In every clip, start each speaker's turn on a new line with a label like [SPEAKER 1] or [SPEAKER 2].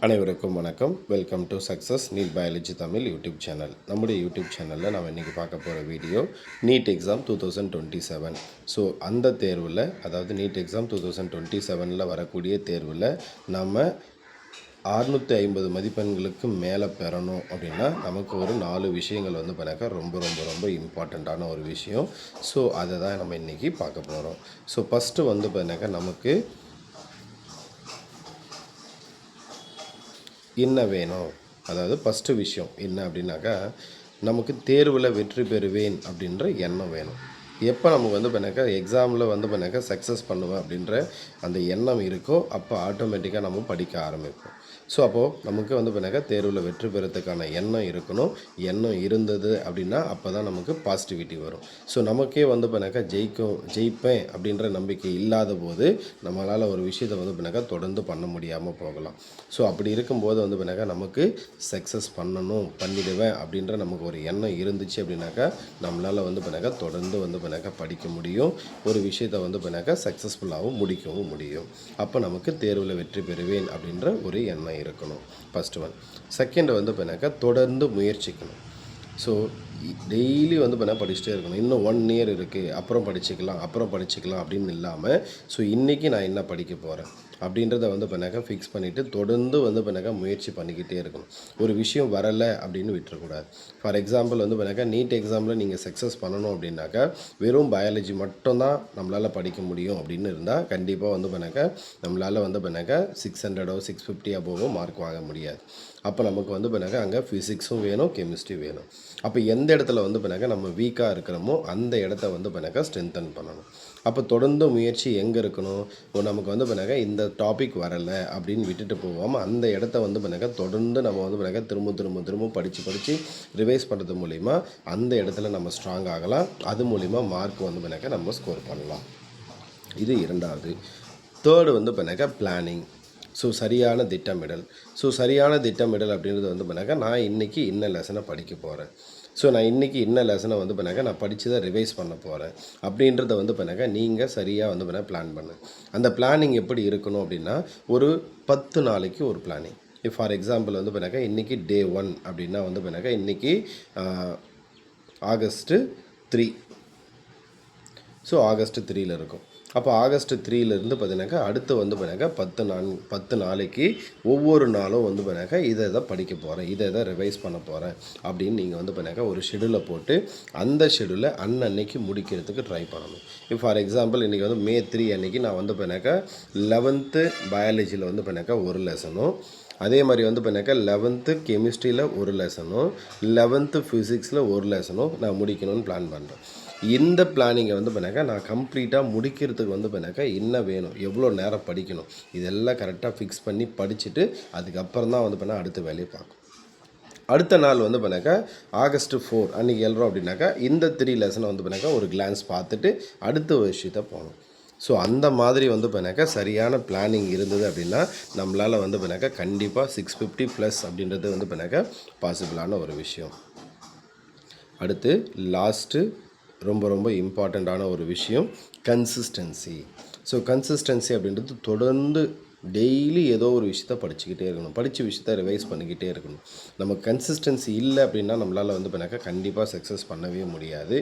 [SPEAKER 1] அனைவருக்கும் வணக்கம். Welcome to success NEET biology Tamil YouTube channel. நம்முடைய யூடியூப் சேனலில் நம்ம இன்றைக்கி பார்க்க போகிற வீடியோ நீட் எக்ஸாம் 2027. ஸோ அந்த தேர்வில், அதாவது நீட் எக்ஸாம் 2027 வரக்கூடிய தேர்வில் நம்ம 650 மதிப்பெண்களுக்கு மேலே பெறணும் அப்படின்னா நமக்கு ஒரு 4 விஷயங்கள் பண்ணாக்கா ரொம்ப இம்பார்ட்டண்ட்டான ஒரு விஷயம். ஸோ அதை தான் நம்ம இன்றைக்கி பார்க்க போகிறோம். ஸோ ஃபஸ்ட்டு பண்ணாக்கா நமக்கு என்ன வேணும், அதாவது ஃபஸ்ட்டு விஷயம் என்ன அப்படின்னாக்கா, நமக்கு தேர்வில் வெற்றி பெறுவேன் அப்படின்ற எண்ணம் வேணும். எப்போ நமக்கு பண்ணாக்கா எக்ஸாமில் பண்ணாக்கா சக்ஸஸ் பண்ணுவேன் அப்படின்ற அந்த எண்ணம் இருக்கோ அப்போ ஆட்டோமேட்டிக்காக நம்ம படிக்க ஆரம்பிப்போம். ஸோ அப்போது நமக்கு பண்ணாக்கா தேர்வில் வெற்றி பெறத்துக்கான எண்ணம் இருக்கணும். எண்ணம் இருந்தது அப்படின்னா அப்போ தான் நமக்கு பாசிட்டிவிட்டி வரும். ஸோ நமக்கே பண்ணாக்கா ஜெயிப்பேன் அப்படின்ற நம்பிக்கை இல்லாத போது நம்மளால் ஒரு விஷயத்தை பண்ணாக்கா தொடர்ந்து பண்ண முடியாமல் போகலாம். ஸோ அப்படி இருக்கும்போது பண்ணாக்கா நமக்கு சக்ஸஸ் பண்ணிடுவேன் அப்படின்ற நமக்கு ஒரு எண்ணம் இருந்துச்சு அப்படின்னாக்கா நம்மளால் பண்ணாக்கா தொடர்ந்து பண்ணாக்கா படிக்க முடியும். ஒரு விஷயத்தை பண்ணாக்கா சக்ஸஸ்ஃபுல்லாகவும் முடிக்கவும் முடியும். அப்போ நமக்கு தேர்வில் வெற்றி பெறுவேன் அப்படின்ற ஒரு எண்ணம் இருக்கணும். First one. செகண்ட் பண்ணாக்கா தொடர்ந்து முயற்சிக்கணும். ஸோ டெய்லி பண்ணால் படிச்சுட்டே இருக்கணும். இன்னும் 1 இயர் இருக்குது, அப்புறம் படிச்சுக்கலாம் அப்படின்னு இல்லாமல், ஸோ இன்றைக்கி நான் என்ன படிக்க போகிறேன் அப்படின்றத பண்ணாக்கா ஃபிக்ஸ் பண்ணிவிட்டு தொடர்ந்து பண்ணாக்கா முயற்சி பண்ணிக்கிட்டே இருக்கணும். ஒரு விஷயம் வரலை அப்படின்னு விட்டுறக்கூடாது. ஃபார் எக்ஸாம்பிள் பண்ணாக்கா நீட் எக்ஸாமில் நீங்கள் சக்ஸஸ் பண்ணணும் அப்படின்னாக்கா வெறும் பயாலஜி மட்டும்தான் நம்மளால் படிக்க முடியும் அப்படின்னு இருந்தால் கண்டிப்பாக பண்ணாக்கா நம்மளால் பண்ணாக்கா 600 650 அபோவோ மார்க் வாங்க முடியாது. அப்போ நமக்கு பண்ணாக்கா அங்கே ஃபிசிக்ஸும் வேணும், கெமிஸ்ட்ரி வேணும். அப்போ எந்த இடத்துல பண்ணாக்கா நம்ம வீக்காக இருக்கிறோமோ அந்த இடத்த பண்ணாக்கா ஸ்ட்ரென்தன் பண்ணணும். அப்போ தொடர்ந்து முயற்சி எங்கே இருக்கணும், நமக்கு பண்ணாக்கா இந்த டாபிக் வரலை அப்படின்னு விட்டுட்டு போகாமல் அந்த இடத்த பண்ணாக்கா தொடர்ந்து நம்ம பண்ணாக்கா திரும்ப படித்து ரிவைஸ் பண்ணுறது மூலிமா அந்த இடத்துல நம்ம ஸ்ட்ராங் ஆகலாம். அது மூலிமா மார்க் பண்ணாக்கா நம்ம ஸ்கோர் பண்ணலாம். இது இரண்டாவது. தேர்டு பண்ணாக்கா பிளானிங். ஸோ சரியான திட்டமிடல் அப்படின்றது பண்ணாக்கா நான் இன்றைக்கி இன்ன லெசனை படிக்க போகிறேன். ஸோ நான் இன்றைக்கி இன்ன லெசனை பண்ணாக்கா நான் படித்து தான் ரிவைஸ் பண்ண போகிறேன் அப்படின்றத பண்ணாக்கா நீங்கள் சரியாக பண்ண பிளான் பண்ணு. அந்த பிளானிங் எப்படி இருக்கணும் அப்படின்னா ஒரு 10 நாளைக்கு ஒரு பிளானிங். ஃபார் எக்ஸாம்பிள் பண்ணாக்கா இன்றைக்கி டே 1 அப்படின்னா பண்ணாக்கா இன்றைக்கி ஆகஸ்ட்டு 3. ஸோ ஆகஸ்ட் 3 இருக்கும். அப்போ ஆகஸ்ட் 3 பார்த்தீங்கன்னாக்கா அடுத்து பண்ணாக்கா 10 நாளைக்கு ஒவ்வொரு நாளும் பண்ணாக்கா இதை படிக்க போகிறேன், இதை ரிவைஸ் பண்ண போகிறேன் அப்படின்னு நீங்கள் பண்ணாக்கா ஒரு ஷெடியூலை போட்டு அந்த ஷெடியூலை அன்னன்னைக்கு முடிக்கிறதுக்கு ட்ரை பண்ணணும். இப்போ ஃபார் எக்ஸாம்பிள் இன்றைக்கி மே 3 அன்றைக்கி நான் பண்ணாக்கா 11th பயாலஜியில் பண்ணாக்கா ஒரு லெசனும், அதே மாதிரி பண்ணாக்கா 11th கெமிஸ்ட்ரியில் ஒரு லெசனும், 11th ஃபிசிக்ஸில் ஒரு லெசனும் நான் முடிக்கணும்னு பிளான் பண்ணுறேன். இந்த பிளானிங்கை பண்ணாக்கா நான் கம்ப்ளீட்டாக முடிக்கிறதுக்கு பண்ணாக்கா என்ன வேணும், எவ்வளோ நேரம் படிக்கணும், இதெல்லாம் கரெக்டாக ஃபிக்ஸ் பண்ணி படிச்சுட்டு அதுக்கப்புறம் தான் பண்ணால் அடுத்த வேலையை பார்க்கும். அடுத்த நாள் பண்ணாக்கா ஆகஸ்ட் 4 அன்றைக்கி எழுறோம் அப்படின்னாக்கா இந்த 3 லெசனை பண்ணாக்கா ஒரு கிளான்ஸ் பார்த்துட்டு அடுத்த விஷயத்தை போகணும். ஸோ அந்த மாதிரி பண்ணாக்கா சரியான பிளானிங் இருந்தது அப்படின்னா நம்மளால் பண்ணாக்கா கண்டிப்பாக 650+ அப்படின்றது பண்ணாக்கா பாசிபிளான ஒரு விஷயம். அடுத்து லாஸ்ட்டு ரொம்ப இம்பார்ட்டண்ட்டான ஒரு விஷயம் கன்சிஸ்டன்சி. ஸோ கன்சிஸ்டன்சி அப்படின்றது தொடர்ந்து டெய்லி ஏதோ ஒரு விஷயத்த படிச்சுக்கிட்டே இருக்கணும், படித்த விஷயத்த ரிவைஸ் பண்ணிக்கிட்டே இருக்கணும். நம்ம கன்சிஸ்டன்சி இல்லை அப்படின்னா நம்மளால் பண்ணாக்கா கண்டிப்பாக சக்ஸஸ் பண்ணவே முடியாது.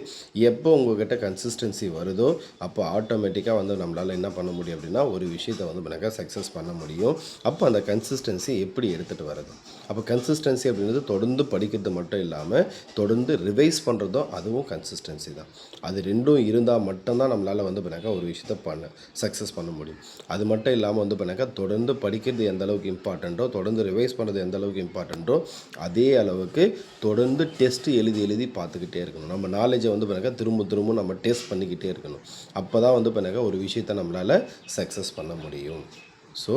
[SPEAKER 1] எப்போ உங்கள்கிட்ட கன்சிஸ்டன்சி வருதோ அப்போ ஆட்டோமேட்டிக்காக நம்மளால் என்ன பண்ண முடியும் அப்படின்னா ஒரு விஷயத்தை பண்ணாக்கா சக்ஸஸ் பண்ண முடியும். அப்போ அந்த கன்சிஸ்டன்சி எப்படி எடுத்துகிட்டு வர்றது, அப்போ கன்சிஸ்டன்சி அப்படின்றது தொடர்ந்து படிக்கிறது மட்டும் இல்லாமல் தொடர்ந்து ரிவைஸ் பண்ணுறதும் அதுவும் கன்சிஸ்டன்சி தான். அது ரெண்டும் இருந்தால் மட்டும்தான் நம்மளால் பண்ணாக்கா ஒரு விஷயத்தை சக்ஸஸ் பண்ண முடியும். அது மட்டும் இல்லாமல் பண்ணாக்கா தொடர்ந்து படிக்கிறது எந்த அளவுக்கு இம்பார்ட்டண்ட்டோ, தொடர்ந்து ரிவைஸ் பண்ணுறது எந்த அளவுக்கு இம்பார்ட்டண்ட்டோ அதே அளவுக்கு தொடர்ந்து டெஸ்ட் எழுதி பார்த்துக்கிட்டே இருக்கணும். நம்ம நாலேஜை பண்ணாக்கா திரும்ப நம்ம டெஸ்ட் பண்ணிக்கிட்டே இருக்கணும். அப்போ தான் பண்ணாக்கா ஒரு விஷயத்தை நம்மளால் சக்ஸஸ் பண்ண முடியும். ஸோ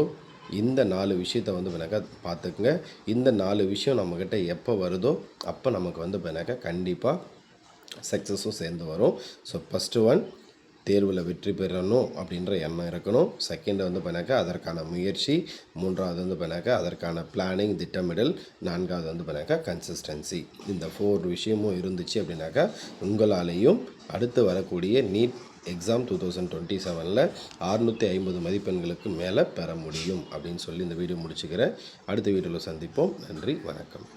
[SPEAKER 1] இந்த 4 விஷயத்தை பண்ணாக்கா பார்த்துக்குங்க. இந்த 4 விஷயம் நம்மக்கிட்ட எப்போ வருதோ அப்போ நமக்கு பண்ணாக்கா கண்டிப்பாக சக்ஸஸும் சேர்ந்து வரும். ஸோ ஃபஸ்ட்டு ஒன், தேர்வில் வெற்றி பெறணும் அப்படின்ற எண்ணம் இருக்கணும். செகண்ட் பண்ணாக்கா அதற்கான முயற்சி. மூன்றாவது பண்ணாக்கா அதற்கான பிளானிங், திட்டமிடல். நான்காவது பண்ணாக்கா கன்சிஸ்டன்சி. இந்த 4 விஷயமும் இருந்துச்சு அப்படின்னாக்கா உங்களாலேயும் அடுத்து வரக்கூடிய நீட் எக்ஸாம் 2027 650 மதிப்பெண்களுக்கு மேலே பெற முடியும் அப்படின்னு சொல்லி இந்த வீடியோ முடிச்சுக்கிறேன். அடுத்த வீடியோவில் சந்திப்போம். நன்றி, வணக்கம்.